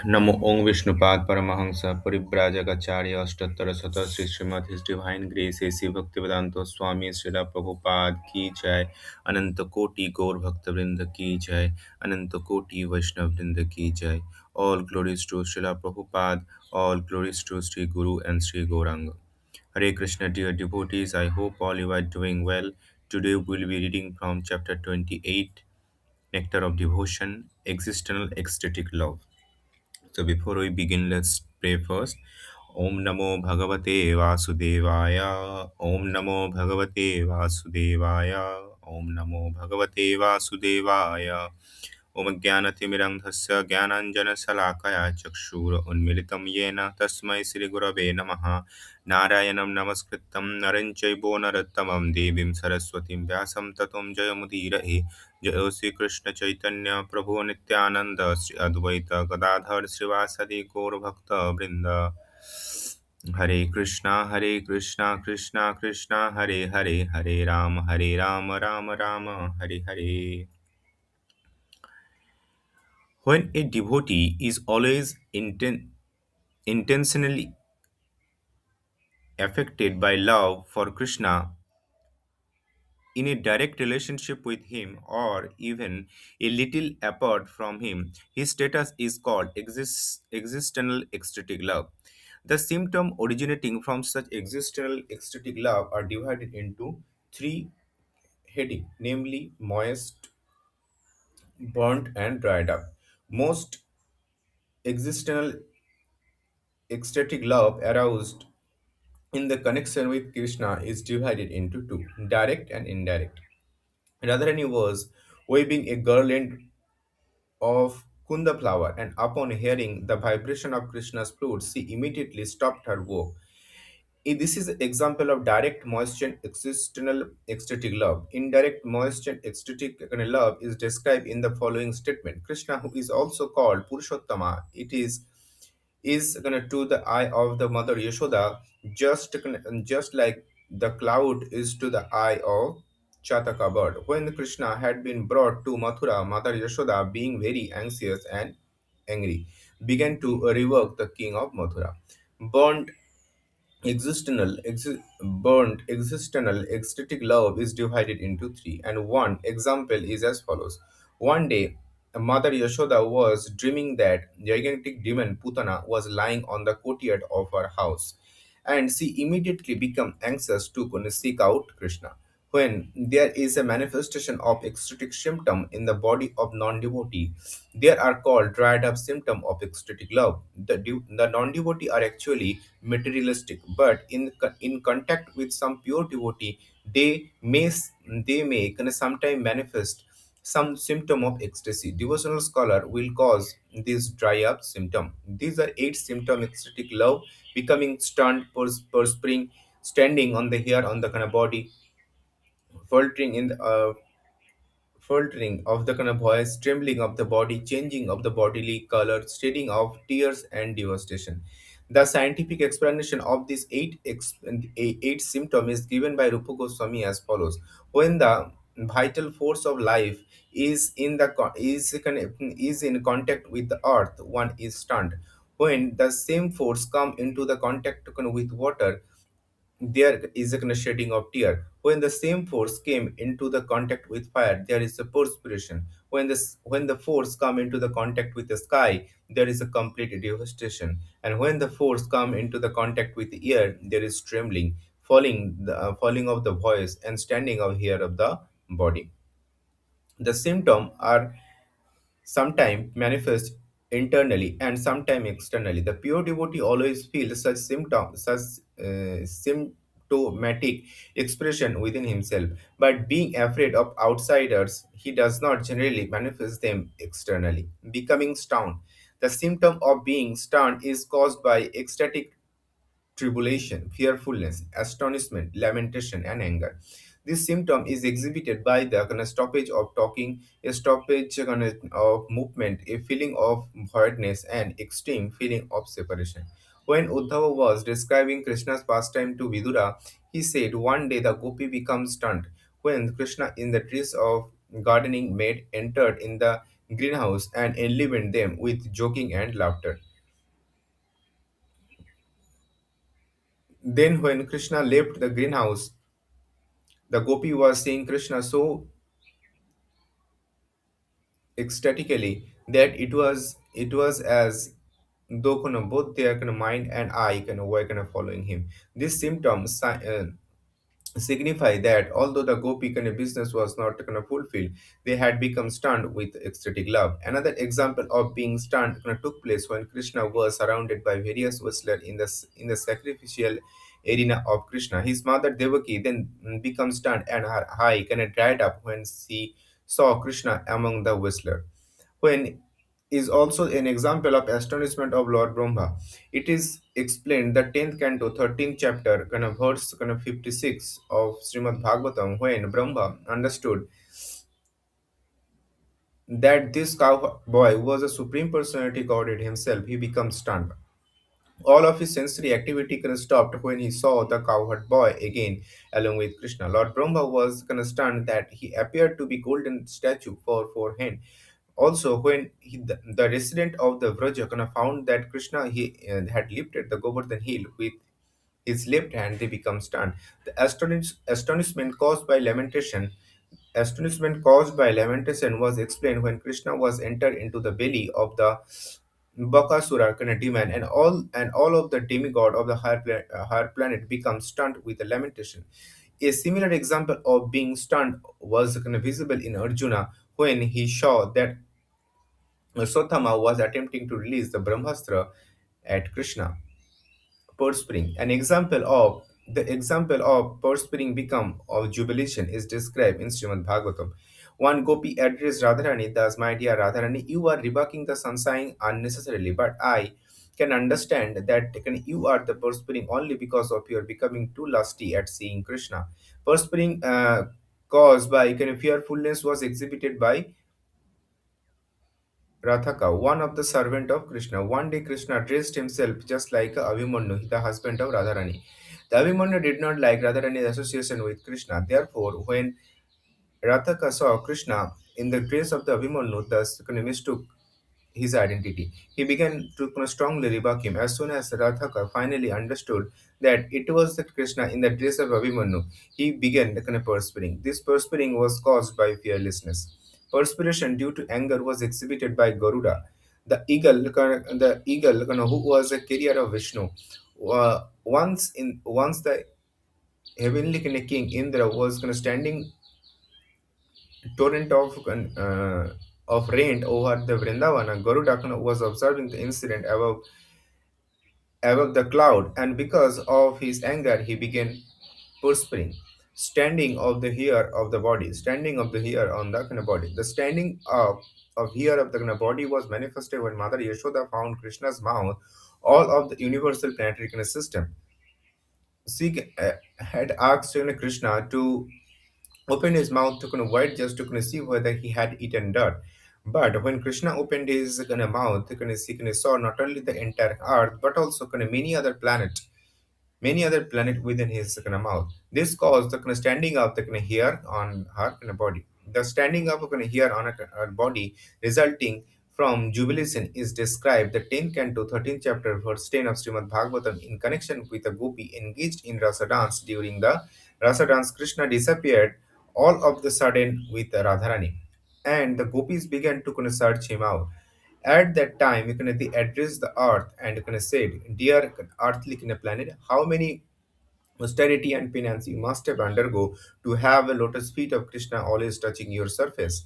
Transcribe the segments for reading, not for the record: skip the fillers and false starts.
Namo Om Vishnupad Paramahansa Paribrajagacharya Ashtattara Sata Sri Srimad His Divine Grace A.C. Bhaktivedanta Swami Srila Prabhupada Ki Jai Ananta Koti Gaur Bhakta Vrinda Ki Jai Ananta Koti Vaishnav Vrinda Ki Jai. All glories to Srila Prabhupada, all glories to Sri Guru and Sri Gauranga. Hare Krishna, dear devotees, I hope all you are doing well. Today we'll be reading from chapter 28, Nectar of Devotion, Existential Ecstatic Love. So before we begin, let's pray first. Om Namo Bhagavate Vasudevaya. Om Namo Bhagavate Vasudevaya. Om Namo Bhagavate Vasudevaya. Om Jnanatimirandhasya Jnananjanasalakaya Chakshura Unmilitam Yena Tasmai Sri Gurave Namaha Narayanam Namaskritam Naranchaibo Narattamam Devim Saraswatim Vyasam Tatum Jayamudirahe Jai Sri Krishna Chaitanya Prabhu Nityananda Sri Advaita Gadadhar Srivasadi Gaur Bhakta Vrinda. Hare Krishna, Krishna Krishna, Hare Hare, Hare Rama, Rama Rama, Hare Hare. When a devotee is always intentionally affected by love for Krishna in a direct relationship with him or even a little apart from him, his status is called existential ecstatic love. The symptoms originating from such existential ecstatic love are divided into three headings, namely moist, burnt, and dried up. Most existential ecstatic love aroused in the connection with Krishna is divided into two, direct and indirect. Radharani was waving a garland of kunda flower, and upon hearing the vibration of Krishna's flute, she immediately stopped her work. This is an example of direct moisture existential ecstatic love. Indirect moisture ecstatic love is described in the following statement. Krishna, who is also called Purushottama, it is to the eye of the mother Yashoda, just like the cloud is to the eye of Chataka bird. When Krishna had been brought to Mathura, Mother Yashoda, being very anxious and angry, began to revoke the king of Mathura. Burnt existential ecstatic love is divided into three, and one example is as follows. One day, Mother Yashoda was dreaming that gigantic demon Putana was lying on the courtyard of her house, and she immediately became anxious to seek out Krishna. When there is a manifestation of ecstatic symptom in the body of non-devotee, they are called dried up symptom of ecstatic love. The non-devotee are actually materialistic, but in contact with some pure devotee, they may sometimes manifest some symptom of ecstasy. Devotional scholar will cause this dry up symptom. These are eight symptom ecstatic love: becoming stunned, perspiring, standing on the hair on the body, faltering in the faltering of the voice, trembling of the body, changing of the bodily color, shedding of tears, and devastation. The scientific explanation of these eight symptoms is given by Rupa Goswami as follows: when the vital force of life is in contact with the earth, one is stunned. When the same force come into the contact with water, there is a shedding of tear. When the same force came into the contact with fire, there is a perspiration. When the force come into the contact with the sky, there is a complete devastation. And when the force come into the contact with the air, there is trembling, falling of the voice, and standing of hair of the body. The symptom are sometimes manifest internally and sometimes externally. The pure devotee always feels such symptomatic expression within himself, but being afraid of outsiders, he does not generally manifest them externally. Becoming stunned. The symptom of being stunned is caused by ecstatic tribulation, fearfulness, astonishment, lamentation, and anger. This symptom is exhibited by the stoppage of talking, a stoppage of movement, a feeling of voidness, and extreme feeling of separation. When Uddhava was describing Krishna's pastime to Vidura, he said, one day the gopi becomes stunned when Krishna in the dress of gardening maid entered in the greenhouse and enlivened them with joking and laughter. Then, when Krishna left the greenhouse, the gopi was seeing Krishna so ecstatically that it was as though both their mind and eye were following him. This symptom signify that although the gopi business was not fulfilled, they had become stunned with ecstatic love. Another example of being stunned took place when Krishna was surrounded by various wrestlers in the sacrificial arena of Krishna. His mother Devaki then became stunned and her eye dried up when she saw Krishna among the wrestlers. When is also an example of astonishment of Lord Brahma. It is explained the 10th canto, 13th chapter, verse 56 of Srimad Bhagavatam, when Brahma understood that this cowboy was a supreme personality Godhead himself, he became stunned. All of his sensory activity stopped when he saw the cowherd boy again along with Krishna. Lord Brahma was stunned that he appeared to be golden statue for forehand. Also, when the resident of the Vraja found that Krishna had lifted the Govardhan hill with his left hand, they become stunned. The astonishment caused by lamentation was explained when Krishna was entered into the belly of the Bakasura demon, and all of the demigod of the higher planet become stunned with the lamentation. A similar example of being stunned was visible in Arjuna when he saw that Sothama was attempting to release the Brahmastra at Krishna. Purspring. The example of purspring become of jubilation is described in Srimad Bhagavatam. One gopi addressed Radharani, thus, my dear Radharani, you are rebuking the sunshine unnecessarily, but I can understand that you are the purspring only because of your becoming too lusty at seeing Krishna. Purspring caused by fearfulness was exhibited by Rathaka, one of the servant of Krishna. One day Krishna dressed himself just like Abhimanyu, the husband of Radharani. The Abhimanyu did not like Radharani's association with Krishna. Therefore, when Rathaka saw Krishna in the dress of the Abhimanyu, thus mistook his identity. He began to strongly rebuke him. As soon as Rathaka finally understood that it was the Krishna in the dress of Abhimanyu, he began the perspiring. This perspiring was caused by fearlessness. Perspiration due to anger was exhibited by Garuda, the eagle who was a carrier of Vishnu. Once the heavenly king Indra was standing torrent of rain over the Vrindavana. Garuda was observing the incident above the cloud, and because of his anger, he began perspiring. Standing of the hair on the body. The standing of hair of the body was manifested when Mother Yashoda found Krishna's mouth, all of the universal planetary system. She had asked Krishna to opened his mouth to wide just to see whether he had eaten dirt. But when Krishna opened his mouth, he saw not only the entire earth but also many other planet within his mouth. This caused the standing up the hair on her body. The standing up of hair on her body resulting from jubilation is described the 10th canto 13th chapter verse 10 of Srimad Bhagavatam in connection with a gopi engaged in rasa dance. During the rasa dance, Krishna disappeared all of the sudden with Radharani, and the gopis began to search him out. At that time, they addressed the earth and said, dear earthly planet, how many austerity and penance you must have undergo to have a lotus feet of Krishna always touching your surface.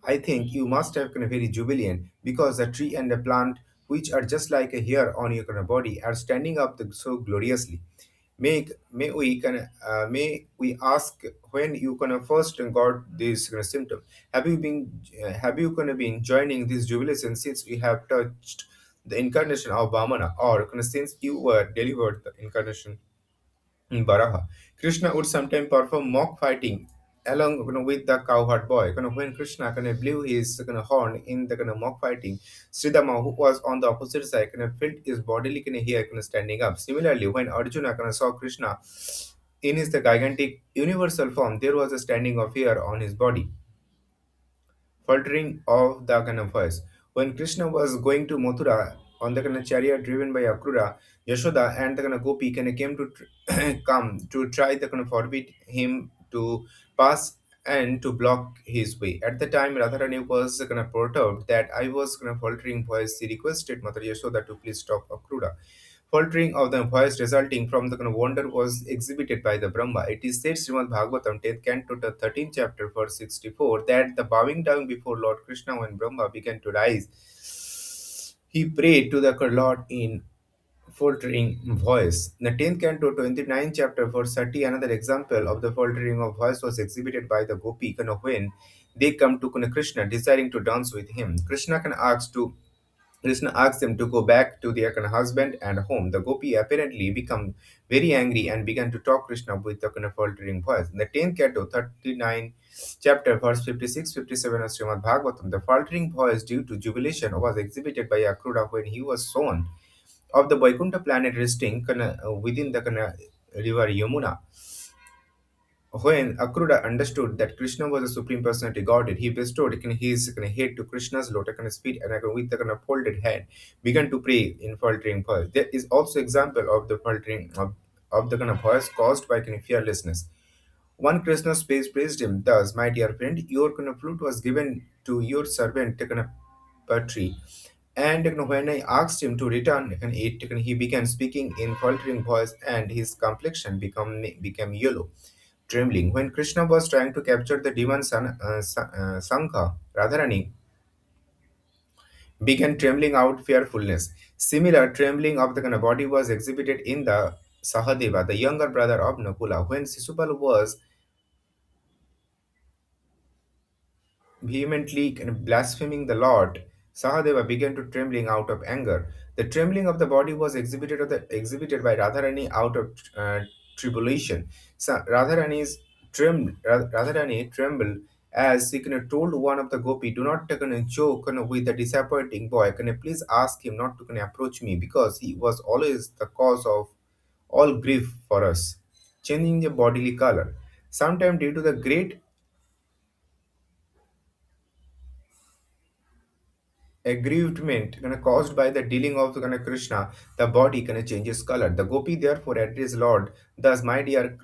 I think you must have very jubilant because the tree and the plant, which are just like a hair on your body, are standing up so gloriously. May we ask when you first got this symptom? Have you been joining this jubilation since you have touched the incarnation of Vamana, or since you were delivered the incarnation in Baraha? Krishna would sometimes perform mock fighting along with the cowherd boy. When Krishna blew his horn in the mock fighting, Sridhama, who was on the opposite side, felt his bodily hair standing up. Similarly, when Arjuna saw Krishna in his the gigantic universal form, there was a standing of hair on his body. faltering of the kind of voice. When Krishna was going to Mathura on the kind of chariot driven by Akrura, Yashoda and the kind of Gopi kind of came to come to try the kind of forbid him to pass and to block his way. At the time, Radharani was kind of perturbed that I was kind of faltering voice. She requested Mother Yashoda to please stop Akrura. Faltering of the voice resulting from the kind of wonder was exhibited by the Brahma. It is said, Srimad Bhagavatam, 10th canto, the 13th chapter, verse 64, that the bowing down before Lord Krishna when Brahma began to rise, he prayed to the Lord in faltering voice. The 10th canto, 29th chapter, verse 30, another example of the faltering of voice was exhibited by the Gopi when they come to Krishna desiring to dance with him. Krishna asks them to go back to their husband and home. The gopi apparently become very angry and began to talk Krishna with the faltering voice. In the 10th canto, 39 chapter, verse 56, 57 of Srimad Bhagavatam, the faltering voice due to jubilation was exhibited by Akrura when he was sown of the Vaikuntha planet resting within the river Yamuna. When Akrura understood that Krishna was a supreme personality Godhead, he bestowed his head to Krishna's lotus feet and with the folded hand began to pray in faltering voice. There is also example of the faltering of the voice caused by fearlessness. One Krishna space praised him, thus, my dear friend, your flute was given to your servant Patri. And when I asked him to return it, he began speaking in faltering voice and his complexion became yellow trembling. When Krishna was trying to capture the demon Sankha, Radharani began trembling out fearfulness. Similar trembling of the body was exhibited in the Sahadeva, the younger brother of Nakula. When Sisupal was vehemently blaspheming the Lord, Sahadeva began to trembling out of anger. The trembling of the body was exhibited by Radharani out of tribulation. Radharani trembled as he told one of the gopi, "Do not joke with the disappointing boy. Can you please ask him not to approach me because he was always the cause of all grief for us." Changing the bodily color. Sometime due to the great aggrievement caused by the dealing of Krishna, the body changes color. The gopi therefore address Lord, thus, my dear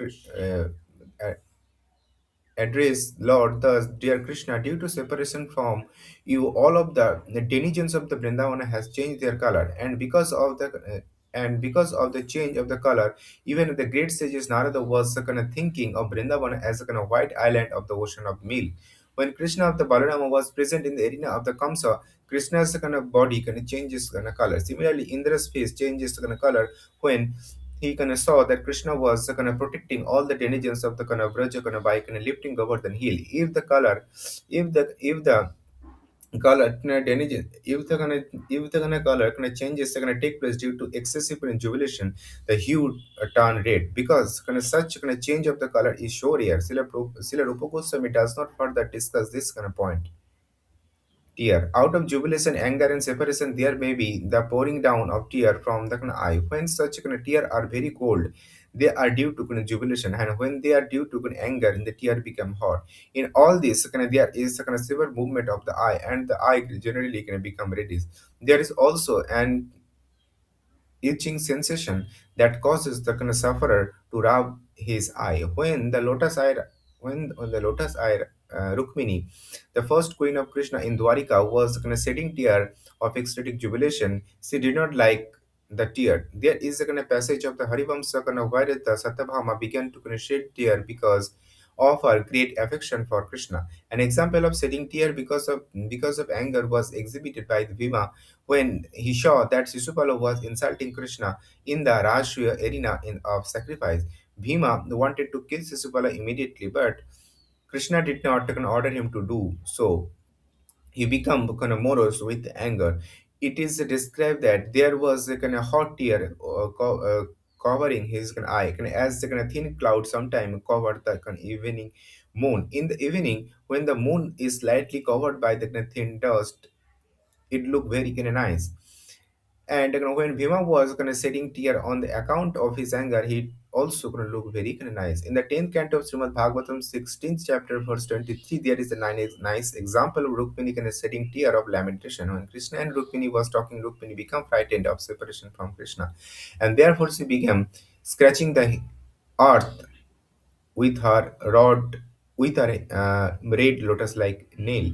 address, Lord, thus, dear Krishna, due to separation from you, all of the denizens of the Vrindavana has changed their color, and because of the change of the color, even the great sages Narada was thinking of Vrindavana as a white island of the ocean of milk. When Krishna of the Balarama was present in the arena of the Kamsa, Krishna's body changes color. Similarly, Indra's face changes color when he saw that Krishna was protecting all the denizens of the Vraja by lifting Govardhan hill. If the color if the color changes take place due to excessive jubilation, the hue turn red because such change of the color is so rare. Srila Rupa Goswami does not further discuss this point. Tear. Out of jubilation, anger, and separation, there may be the pouring down of tear from the eye. When such tear are very cold, they are due to jubilation, and when they are due to anger, the tear become hot. In all this, there is a severe movement of the eye, and the eye generally can become reddish. There is also an itching sensation that causes the sufferer to rub his eye. When the lotus eye Rukmini, the first queen of Krishna in Dwarika, was shedding tear of ecstatic jubilation, she did not like the tear. There is a passage of the Harivamsa where the Satyabhama began to shed tear because of her great affection for Krishna. An example of shedding tear because of anger was exhibited by the Bhima when he saw that Sisupala was insulting Krishna in the Rashtriya arena of sacrifice. Bhima wanted to kill Sisupala immediately, but Krishna did not order him to do so. He became morose with anger. It is described that there was a hot tear covering his eye, as the thin cloud sometime covered the evening moon. In the evening, when the moon is slightly covered by the thin dust, it looked very nice. And when Bhima was shedding tear on the account of his anger, he also look very nice. In the 10th canto of Srimad Bhagavatam, 16th chapter, verse 23, there is a nice example of Rukmini shedding tear of lamentation. When Krishna and Rukmini was talking, Rukmini became frightened of separation from Krishna, and therefore she began scratching the earth with her rod, with her red lotus-like nail,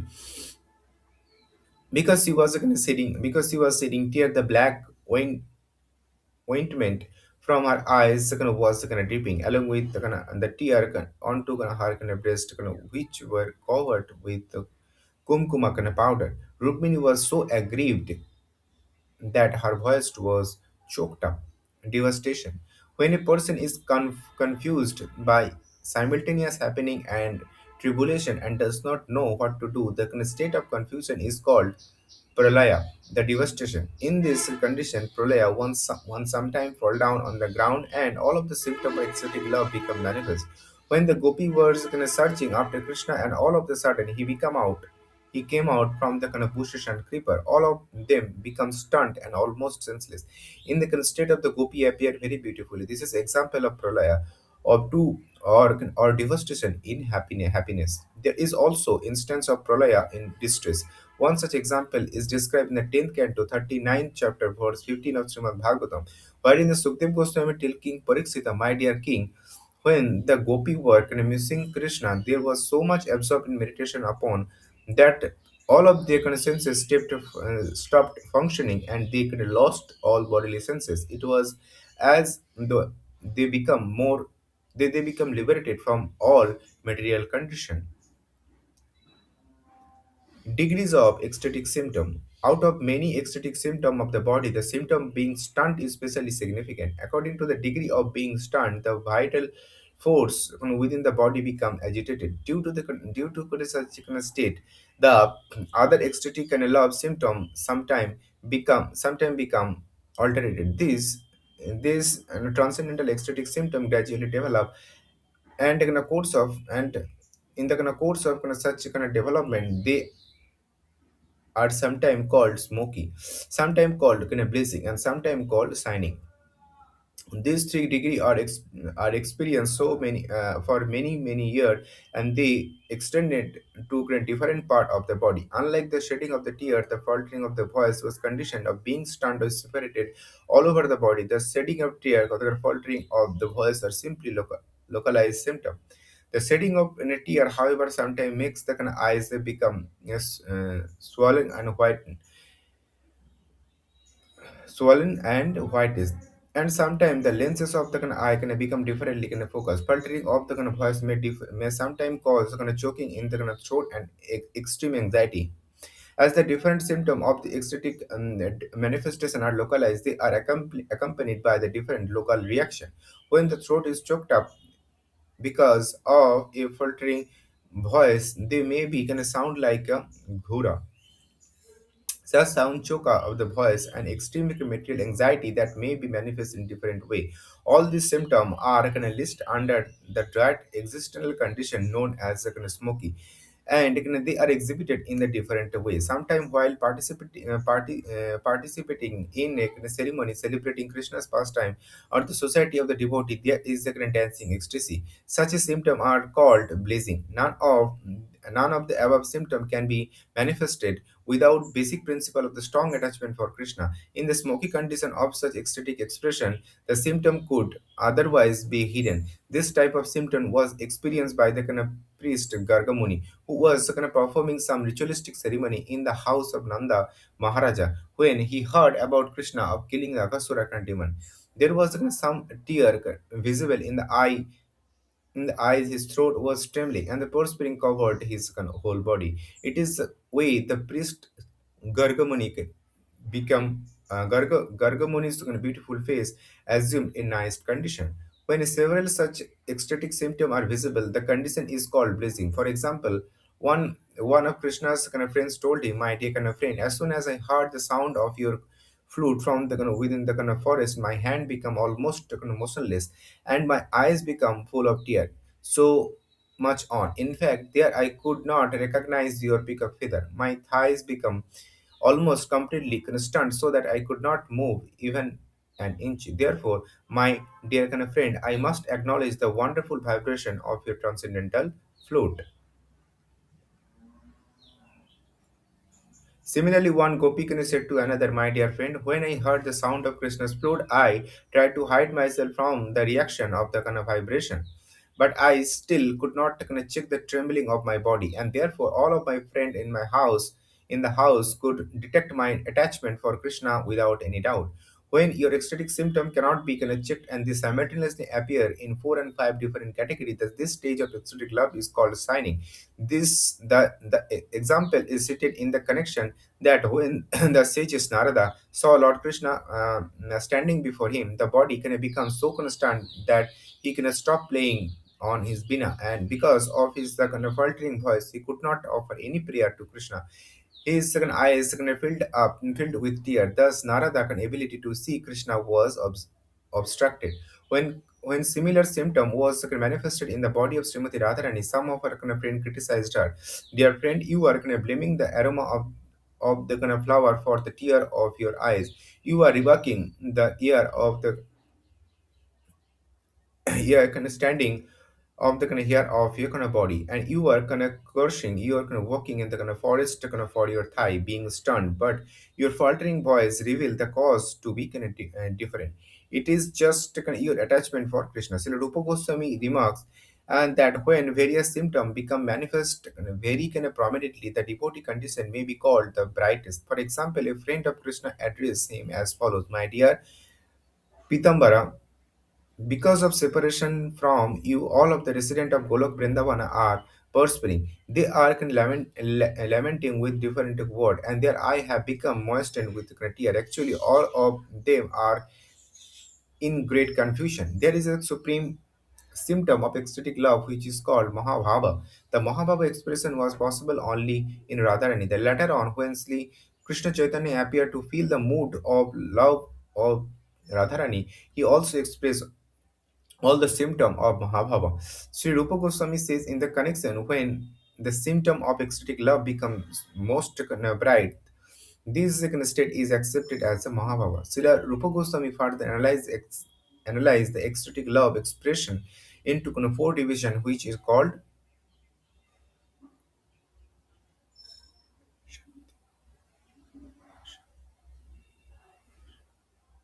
because she was sitting tear the black ointment from her eyes was dripping along with the tear onto her breast which were covered with kumkuma powder. Rukmini was so aggrieved that her voice was choked up. Devastation. When a person is confused by simultaneous happening and tribulation and does not know what to do, the state of confusion is called pralaya, the devastation. In this condition, pralaya one sometime fall down on the ground and all of the symptoms of ecstatic love become manifest. When the gopi was searching after Krishna and all of the sudden he came out from the bushes and creeper. All of them become stunned and almost senseless. In the state of the gopi appeared very beautifully. This is example of pralaya or two or devastation in happiness. There is also instance of pralaya in distress. One such example is described in the 10th canto, 39th chapter, verse 15 of Srimad Bhagavatam, wherein the Sukdev Goswami tell King Parikshita, my dear king, when the gopi were missing Krishna, there was so much absorbed in meditation upon that all of their senses stopped functioning and they lost all bodily senses. It was as though they become more they become liberated from all material condition. Degrees of ecstatic symptom. Out of many ecstatic symptom of the body, the symptom being stunned is especially significant. According to the degree of being stunned, the vital force within the body become agitated. Due to such kind of state, the other ecstatic and love symptom sometime become alterated. This transcendental ecstatic symptom gradually develop, and in the course of such development, they are sometimes called smoky, sometimes called blazing, and sometimes called shining. These three degrees are experienced so many for many years, and they extended to a different part of the body. Unlike the shedding of the tear, the faltering of the voice was conditioned of being stunned or separated all over the body. The shedding of tear or the faltering of the voice are simply localized symptoms. The shedding of a tear, however, sometimes makes the eyes become swollen and whitish. And sometimes the lenses of the eye can become differently focus. Faltering of the voice may sometimes cause choking in the throat and extreme anxiety. As the different symptom of the ecstatic manifestation are localized, they are accompanied by the different local reaction. When the throat is choked up because of a faltering voice, they may be gonna sound like a ghura. Such sound choke of the voice and extreme material anxiety that may be manifest in different way. All these symptoms are listed under the direct existential condition known as smoky, and they are exhibited in the different ways. Sometimes while participating in a ceremony celebrating Krishna's pastime or the society of the devotee, there is a dancing ecstasy. Such a symptom are called blazing. None of the above symptom can be manifested without basic principle of the strong attachment for Krishna. In the smoky condition of such ecstatic expression, the symptom could otherwise be hidden. This type of symptom was experienced by the priest Gargamuni, who was performing some ritualistic ceremony in the house of Nanda Maharaja when he heard about Krishna of killing the Akasura demon. There was some tear visible in the eyes, his throat was trembling, and the perspiring covered his whole body. It is the way the priest Gargamuni become Gargamuni's beautiful face assumed a nice condition. When several such ecstatic symptoms are visible, the condition is called blazing. For example, one of Krishna's friends told him, "My dear friend, as soon as I heard the sound of your flute from the within the forest, my hand become almost motionless, and my eyes become full of tears. So much on. In fact, there I could not recognize your peacock feather. My thighs become almost completely stunned so that I could not move even an inch. Therefore, my dear kind of friend, I must acknowledge the wonderful vibration of your transcendental flute. Similarly, one Gopikana said to another, my dear friend, when I heard the sound of Krishna's flute, I tried to hide myself from the reaction of the kind of vibration. But I still could not kind of check the trembling of my body, and therefore all of my friend in the house, could detect my attachment for Krishna without any doubt. When your ecstatic symptom cannot be kind of checked and they simultaneously appear in four and five different categories, this stage of ecstatic love is called signing. The example is cited in the connection that when the sages Narada saw Lord Krishna standing before him, the body can become so constant that he can stop playing on his bina, and because of his the kind of faltering voice, he could not offer any prayer to Krishna. His second eyes second filled with tears. Thus, Narada's ability to see Krishna was obstructed. When similar symptom was manifested in the body of Srimati Radharani, some of her friend criticized her. Dear friend, you are blaming the aroma of the flower for the tear of your eyes. You are revoking the ear of the yeah, standing of the hair of your body, and you are cursing, you are walking in the forest for your thigh being stunned, but your faltering voice reveal the cause to be different. It is just your attachment for Krishna. Srila Rupa Goswami remarks, and that when various symptoms become manifest very prominently, the devotee condition may be called the brightest. For example, a friend of Krishna addressed him as follows: my dear Pitambara, because of separation from you, all of the residents of Golok Vrindavana are perspiring. They are lamenting with different word, and their eye have become moistened with tear. Actually, all of them are in great confusion. There is a supreme symptom of ecstatic love which is called Mahabhava. The Mahabhava expression was possible only in Radharani. The later on, when Sri Krishna Chaitanya appeared to feel the mood of love of Radharani, he also expressed all the symptom of Mahabhava. Sri Rupa Goswami says in the connection, when the symptom of ecstatic love becomes most bright, this second state is accepted as a Mahabhava. Sri Rupa Goswami further analyze the ecstatic love expression into four division, which is called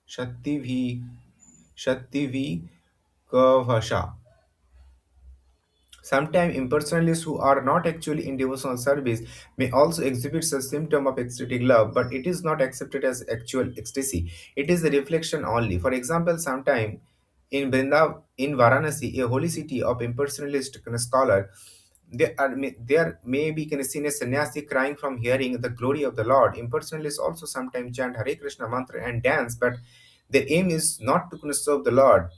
Shakti Vi Shakti Vi Kavasha. Sometimes impersonalists who are not actually in devotional service may also exhibit such symptom of ecstatic love, but it is not accepted as actual ecstasy. It is a reflection only. For example, sometime in Varanasi, a holy city of impersonalist scholar, there may be seen a sannyasi crying from hearing the glory of the Lord. Impersonalists also sometimes chant Hare Krishna mantra and dance, but their aim is not to serve the Lord.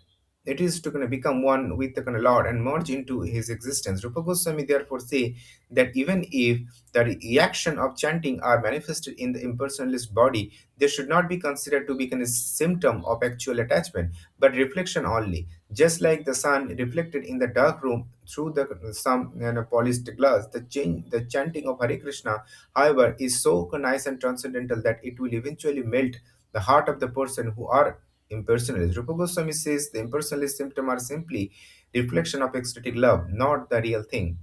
It is to become one with the Lord and merge into his existence. Rupa Goswami therefore say that even if the reaction of chanting are manifested in the impersonalist body, they should not be considered to be a symptom of actual attachment, but reflection only. Just like the sun reflected in the dark room through the some polished glass, the chanting of Hare Krishna, however, is so nice and transcendental that it will eventually melt the heart of the person who are impersonalist. Rupa Goswami says the impersonalist symptom are simply reflection of ecstatic love, not the real thing.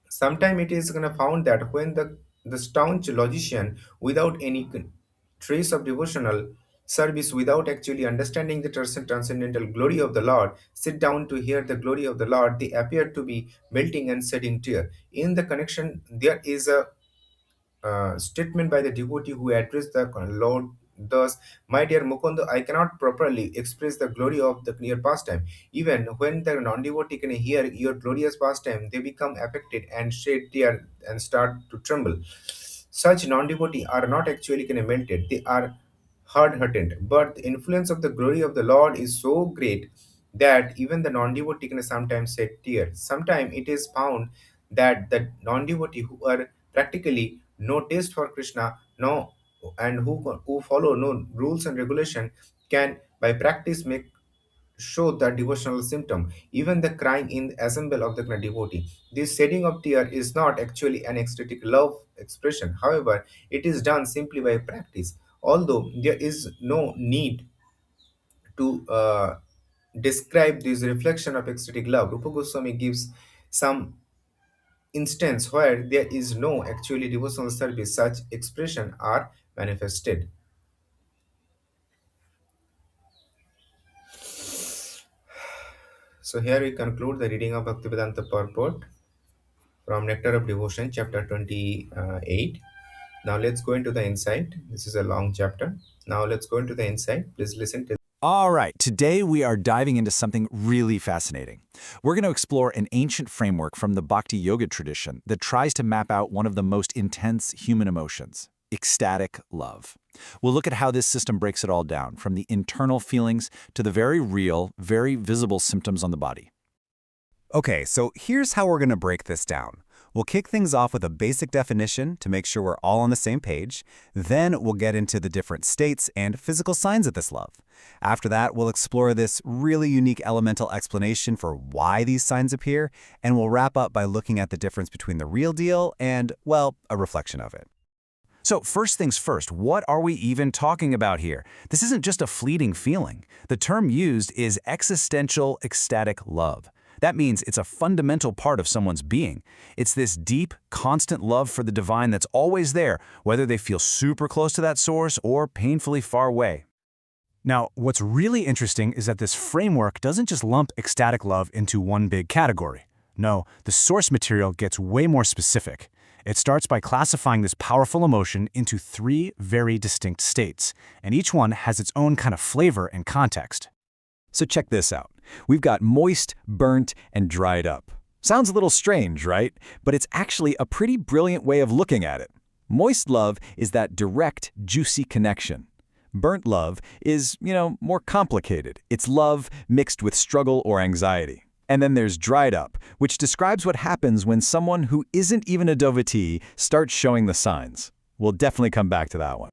Sometimes it is found that when the staunch logician, without any trace of devotional service, without actually understanding the transcendental glory of the Lord, sit down to hear the glory of the Lord, they appear to be melting and shedding tear. In the connection, there is a statement by the devotee who addressed the Lord thus, my dear Mukundu, I cannot properly express the glory of the near pastime. Even when the non-devotee can hear your glorious pastime, they become affected and shed tear and start to tremble. Such non-devotee are not actually melted; they are hard-hearted. But the influence of the glory of the Lord is so great that even the non-devotee can sometimes shed tears. Sometimes it is found that the non-devotee who are practically no taste for Krishna, no, and who follow no rules and regulation, can by practice make show the devotional symptom, even the crying in the assemble of the devotee. This shedding of tear is not actually an ecstatic love expression. However, it is done simply by practice. Although there is no need to describe this reflection of ecstatic love, Rupa Goswami gives some instance where there is no actually devotional service, such expression are manifested. So here we conclude the reading of Bhaktivedanta purport from Nectar of Devotion, chapter 28. Now let's go into the insight. This is a long chapter. Now let's go into the insight. Please listen to. All right, today we are diving into something really fascinating. We're going to explore an ancient framework from the Bhakti Yoga tradition that tries to map out one of the most intense human emotions, ecstatic love. We'll look at how this system breaks it all down, from the internal feelings to the very real, very visible symptoms on the body. Okay, so here's how we're going to break this down. We'll kick things off with a basic definition to make sure we're all on the same page. Then we'll get into the different states and physical signs of this love. After that, we'll explore this really unique elemental explanation for why these signs appear, and we'll wrap up by looking at the difference between the real deal and, well, a reflection of it. So first things first, what are we even talking about here? This isn't just a fleeting feeling. The term used is existential ecstatic love. That means it's a fundamental part of someone's being. It's this deep, constant love for the divine that's always there, whether they feel super close to that source or painfully far away. Now, what's really interesting is that this framework doesn't just lump ecstatic love into one big category. No, the source material gets way more specific. It starts by classifying this powerful emotion into 3 very distinct states, and each one has its own kind of flavor and context. So check this out. We've got moist, burnt, and dried up. Sounds a little strange, right? But it's actually a pretty brilliant way of looking at it. Moist love is that direct, juicy connection. Burnt love is, more complicated. It's love mixed with struggle or anxiety. And then there's dried up, which describes what happens when someone who isn't even a devotee starts showing the signs. We'll definitely come back to that one.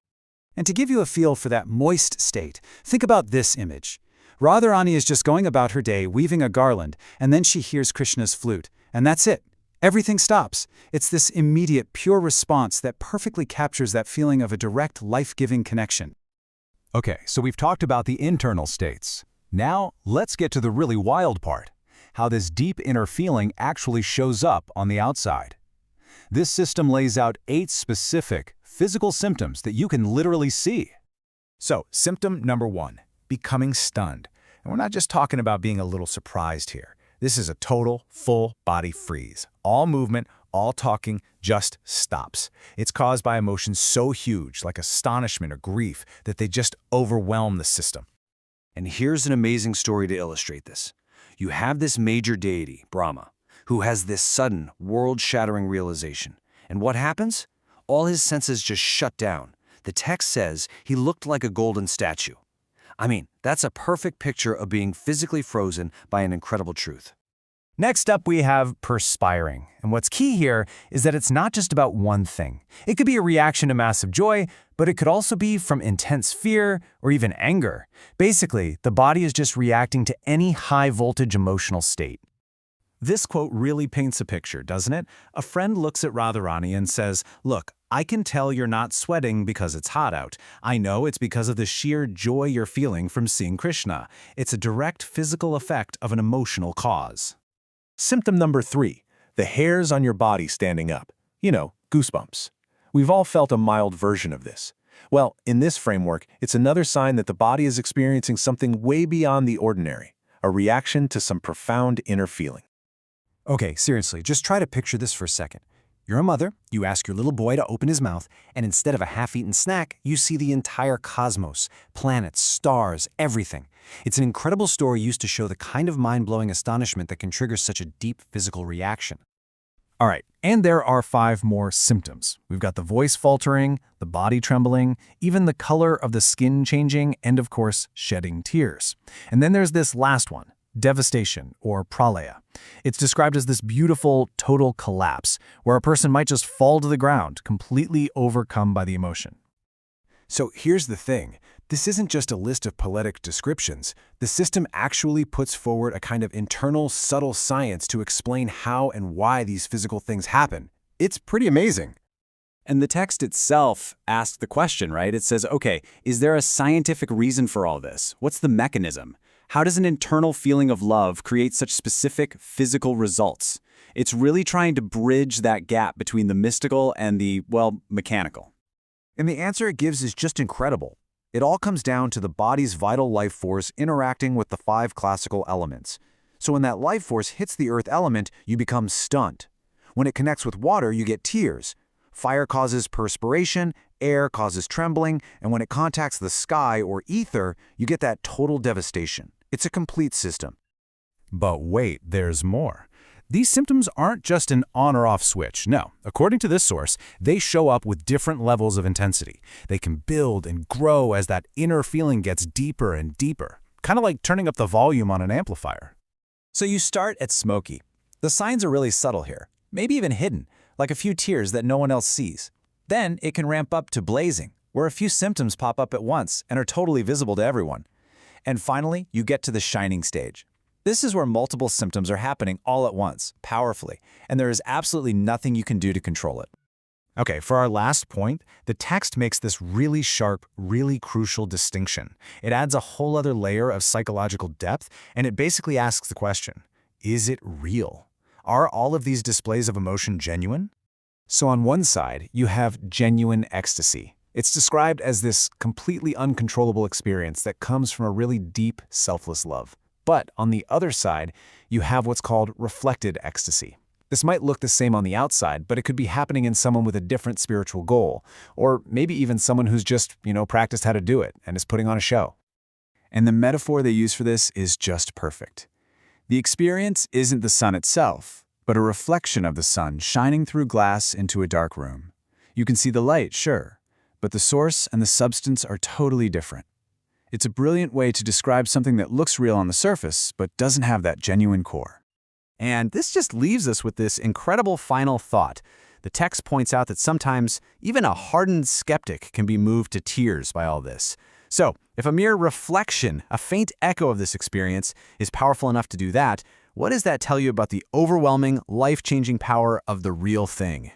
And to give you a feel for that moist state, think about this image. Radharani is just going about her day weaving a garland, and then she hears Krishna's flute, and that's it. Everything stops. It's this immediate, pure response that perfectly captures that feeling of a direct, life-giving connection. Okay, so we've talked about the internal states. Now, let's get to the really wild part, how this deep inner feeling actually shows up on the outside. This system lays out 8 specific, physical symptoms that you can literally see. So, symptom number 1, becoming stunned. And we're not just talking about being a little surprised here. This is a total, full body freeze. All movement, all talking just stops. It's caused by emotions so huge, like astonishment or grief, that they just overwhelm the system. And here's an amazing story to illustrate this. You have this major deity, Brahma, who has this sudden, world-shattering realization. And what happens? All his senses just shut down. The text says he looked like a golden statue. I mean, that's a perfect picture of being physically frozen by an incredible truth. Next up, we have perspiring. And what's key here is that it's not just about one thing. It could be a reaction to massive joy, but it could also be from intense fear or even anger. Basically, the body is just reacting to any high-voltage emotional state. This quote really paints a picture, doesn't it? A friend looks at Radharani and says, "Look, I can tell you're not sweating because it's hot out. I know it's because of the sheer joy you're feeling from seeing Krishna. It's a direct physical effect of an emotional cause." Symptom number 3, the hairs on your body standing up. Goosebumps. We've all felt a mild version of this. Well, in this framework, it's another sign that the body is experiencing something way beyond the ordinary, a reaction to some profound inner feeling. Okay, seriously, just try to picture this for a second. You're a mother, you ask your little boy to open his mouth, and instead of a half-eaten snack, you see the entire cosmos, planets, stars, everything. It's an incredible story used to show the kind of mind-blowing astonishment that can trigger such a deep physical reaction. All right, and there are 5 more symptoms. We've got the voice faltering, the body trembling, even the color of the skin changing, and of course, shedding tears. And then there's this last one, devastation, or pralaya. It's described as this beautiful, total collapse, where a person might just fall to the ground, completely overcome by the emotion. So here's the thing. This isn't just a list of poetic descriptions. The system actually puts forward a kind of internal, subtle science to explain how and why these physical things happen. It's pretty amazing. And the text itself asks the question, right? It says, okay, is there a scientific reason for all this? What's the mechanism? How does an internal feeling of love create such specific physical results? It's really trying to bridge that gap between the mystical and the, well, mechanical. And the answer it gives is just incredible. It all comes down to the body's vital life force interacting with the 5 classical elements. So when that life force hits the earth element, you become stunned. When it connects with water, you get tears. Fire causes perspiration, air causes trembling, and when it contacts the sky or ether, you get that total devastation. It's a complete system. But wait, there's more. These symptoms aren't just an on or off switch. No, according to this source, they show up with different levels of intensity. They can build and grow as that inner feeling gets deeper and deeper, kind of like turning up the volume on an amplifier. So you start at smoky. The signs are really subtle here, maybe even hidden, like a few tears that no one else sees. Then it can ramp up to blazing, where a few symptoms pop up at once and are totally visible to everyone. And finally, you get to the shining stage. This is where multiple symptoms are happening all at once, powerfully, and there is absolutely nothing you can do to control it. Okay, for our last point, the text makes this really sharp, really crucial distinction. It adds a whole other layer of psychological depth, and it basically asks the question, is it real? Are all of these displays of emotion genuine? So on one side, you have genuine ecstasy. It's described as this completely uncontrollable experience that comes from a really deep, selfless love. But on the other side, you have what's called reflected ecstasy. This might look the same on the outside, but it could be happening in someone with a different spiritual goal, or maybe even someone who's just, practiced how to do it and is putting on a show. And the metaphor they use for this is just perfect. The experience isn't the sun itself, but a reflection of the sun shining through glass into a dark room. You can see the light, sure, but the source and the substance are totally different. It's a brilliant way to describe something that looks real on the surface, but doesn't have that genuine core. And this just leaves us with this incredible final thought. The text points out that sometimes even a hardened skeptic can be moved to tears by all this. So, if a mere reflection, a faint echo of this experience, is powerful enough to do that, what does that tell you about the overwhelming, life-changing power of the real thing?